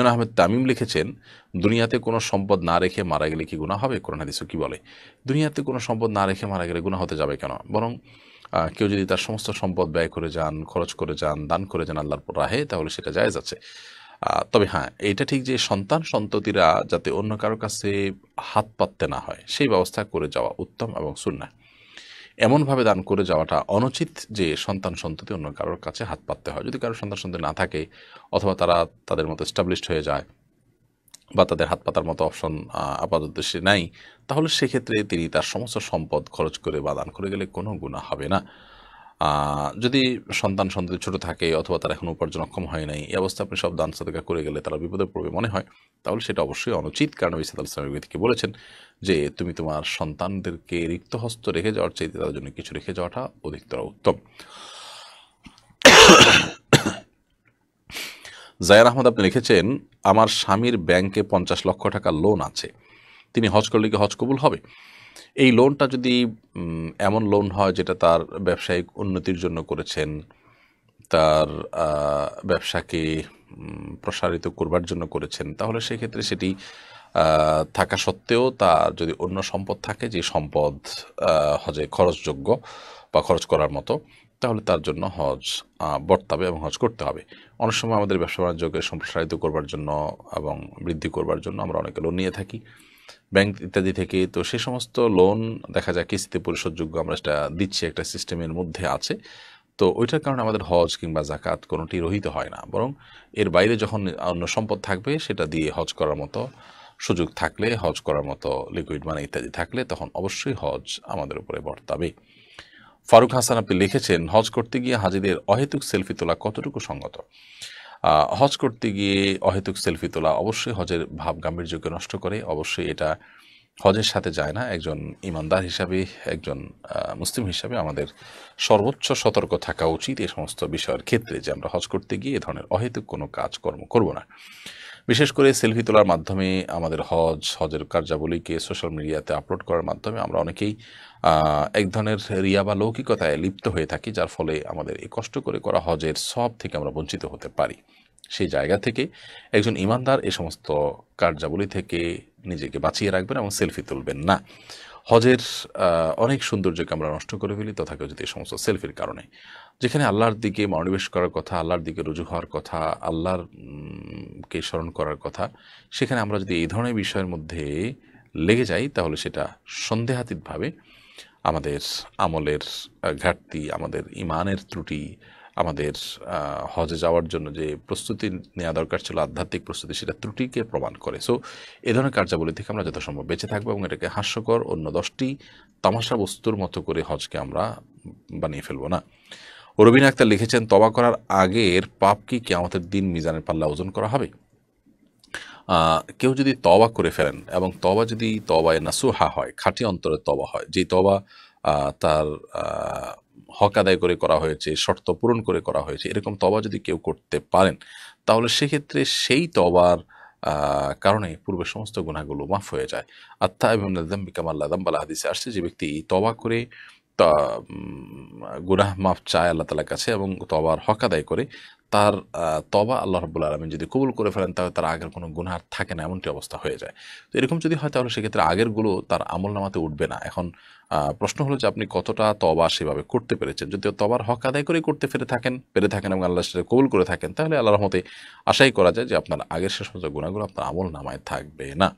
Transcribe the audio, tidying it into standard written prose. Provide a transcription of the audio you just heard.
আহমেদ তামিম লিখেছেন, দুনিয়াতে কোনো সম্পদ না রেখে মারা গেলে কি গুনাহ হবে? কোরআন হাদিসে কি বলে? দুনিয়াতে কোনো সম্পদ না রেখে মারা গেলে গুনাহ হতে যাবে কেন? বরং কেউ যদি তার সমস্ত সম্পদ ব্যয় করে যান, খরচ করে যান, দান করে যান আল্লাহর রাহে, তাহলে সেটা জায়েজ আছে। তবে হ্যাঁ, এটা ঠিক যে সন্তান-সন্ততিরা যাতে অন্য কারো কাছে হাত পাততে না হয়, সেই ব্যবস্থা করে যাওয়া উত্তম এবং সুন্নাহ। এমনভাবে দান করে যাওয়াটা অনুচিত যে সন্তান-সন্ততি অন্য কারোর কাছে হাত পাততে হয়। যদি কারো সন্তান-সন্ততি না থাকে অথবা তারা তাদের মতো এস্টাবলিশড হয়ে যায় বা তাদের হাত পাতার মতো অপশন আপাতদৃষ্টি নাই, তাহলে সেক্ষেত্রে তিনি তার সমস্ত সম্পদ খরচ করে বা দান করে গেলে কোনো গুনাহ হবে না। আ যদি সন্তান-সন্ততি ছোট থাকে অথবা তারা এখনো উপার্জনক্ষম হয় নাই, এই অবস্থায় আপনি সব দান সদকা করে গেলে তারা বিপদে পড়বে মনে হয়, তাহলে সেটা অবশ্যই অনুচিত। কারণ নবী সাল্লাল্লাহু আলাইহি ওয়াসাল্লাম বলেছেন যে, তুমি তোমার সন্তানদেরকে রিক্ত হস্ত রেখে যাওয়ার চাইতে তাদের জন্য কিছু রেখে যাওয়াটা অধিকতর উত্তম। জায়ার আহমদ আপনি লিখেছেন, আমার স্বামীর ব্যাংকে ৫০ লক্ষ টাকা লোন আছে। তিনি হজ করলে কি হজ কবুল হবে? এই লোনটা যদি এমন লোন হয় যেটা তার ব্যবসায়িক উন্নতির জন্য করেছেন, তার ব্যবসাকে প্রসারিত করবার জন্য করেছেন, তাহলে সেক্ষেত্রে সেটি থাকা সত্ত্বেও তার যদি অন্য সম্পদ থাকে যে সম্পদ হজে খরচযোগ্য বা খরচ করার মতো, তাহলে তার জন্য হজ বর্তাবে এবং হজ করতে হবে। অনেক সময় আমাদের ব্যবসা বাণিজ্যকে সম্প্রসারিত করবার জন্য এবং বৃদ্ধি করবার জন্য আমরা অনেকে লোন নিয়ে থাকি ব্যাংক ইত্যাদি থেকে। তো সে সমস্ত লোন দেখা যায় কিস্তিতে পরিশোধযোগ্য, আমরা সেটা দিচ্ছি, একটা সিস্টেমের মধ্যে আছে। তো ওইটার কারণে আমাদের হজ কিংবা জাকাত কোনোটি রহিত হয় না, বরং এর বাইরে যখন অন্য সম্পদ থাকবে সেটা দিয়ে হজ করার মতো সুযোগ থাকলে, হজ করার মতো লিকুইড মানি ইত্যাদি থাকলে, তখন অবশ্যই হজ আমাদের উপরে বর্তাবে। ফারুক হাসান আপনি লিখেছেন, হজ করতে গিয়ে হাজিদের অহেতুক সেলফি তোলা কতটুকু সঙ্গত? হজ করতে গিয়ে অহেতুক সেলফি তোলা অবশ্যই হজের ভাব গাম্ভীর্যকে নষ্ট করে। অবশ্যই এটা হজের সাথে যায় না। একজন ঈমানদার হিসাবে, একজন মুসলিম হিসাবে আমাদের সর্বোচ্চ সতর্ক থাকা উচিত এই সমস্ত বিষয়ের ক্ষেত্রে, যে আমরা হজ করতে গিয়ে এ ধরনের অহেতুক কোনো কাজকর্ম করব না। বিশেষ করে সেলফি তোলার মাধ্যমে আমাদের হজের কার্যাবলীকে সোশ্যাল মিডিয়াতে আপলোড করার মাধ্যমে আমরা অনেকেই এক ধরনের রিয়া বা লৌকিকতায় লিপ্ত হয়ে থাকি, যার ফলে আমাদের এই কষ্ট করে করা হজের সওয়াব থেকে আমরা বঞ্চিত হতে পারি। সেই জায়গা থেকে একজন ঈমানদার এ সমস্ত কার্যাবলী থেকে নিজেকে বাঁচিয়ে রাখবেন এবং সেলফি তুলবেন না। হজের অনেক সৌন্দর্যকে আমরা নষ্ট করে ফেলি তথাকথিত এই সমস্ত সেলফির কারণে। যেখানে আল্লাহর দিকে মনোনিবেশ করার কথা, আল্লাহর দিকে রুজু হওয়ার কথা, আল্লাহর কে স্মরণ করার কথা, সেখানে আমরা যদি এই ধরনের বিষয়ের মধ্যে লেগে যাই, তাহলে সেটা সন্দেহাতীতভাবে আমাদের আমলের ঘাটতি, আমাদের ঈমানের ত্রুটি, আমাদের হজে যাওয়ার জন্য যে প্রস্তুতি নেওয়া দরকার ছিল, আধ্যাত্মিক প্রস্তুতি, সেটা ত্রুটিকে প্রমাণ করে। সো এ ধরনের কার্যাবলী থেকে আমরা যথাসম্ভব বেঁচে থাকবো এবং এটাকে হাস্যকর অন্য 10টি তামাশা বস্তুর মতো করে হজকে আমরা বানিয়ে ফেলবো না। রবিন আক্তার লিখেছেন, তওবা করার আগের পাপ কি কিয়ামতের দিন মিজানের পাল্লা ওজন করা হবে? কেউ যদি তওবা করে ফেলেন এবং তওবা যদি তওবায়ে নাসুহা হয়, খাঁটি অন্তরের তওবা হয়, যেই তওবা তার হক আদায় করে করা হয়েছে, শর্ত পূরণ করে করা হয়েছে, এরকম তওবা যদি কেউ করতে পারেন, তাহলে সেক্ষেত্রে সেই তওবার কারণে পূর্বের সমস্ত গুনাহগুলো মাফ হয়ে যায়। আত্তাইবু মিনাজ যামবি কামা লা যামবা লাহু হাদিসে আসছে, যে ব্যক্তি তওবা করে তা গুনাহ মাফ চায় আল্লাহ তাআলার কাছে এবং তওবার হক আদায় করে, তার তওবা আল্লাহ রাব্বুল আলামিন যদি কবুল করে ফেলেন, তাহলে তার আগের কোনো গুনাহ আর থাকে না, এমনটি অবস্থা হয়ে যায়। তো এরকম যদি হয়, তাহলে সেক্ষেত্রে আগেরগুলো তার আমলনামাতে উঠবে না। এখন প্রশ্ন হলো যে আপনি কতটা তওবা সেভাবে করতে পেরেছেন। যদি তওবার হক আদায় করেই করতে পেরে থাকেন এবং আল্লাহ সেটা কবুল করে থাকেন, তাহলে আল্লাহর রহমতে আশাই করা যায় যে আপনার আগের সে সমস্ত গুনাহগুলো আপনার আমলনামায় থাকবে না।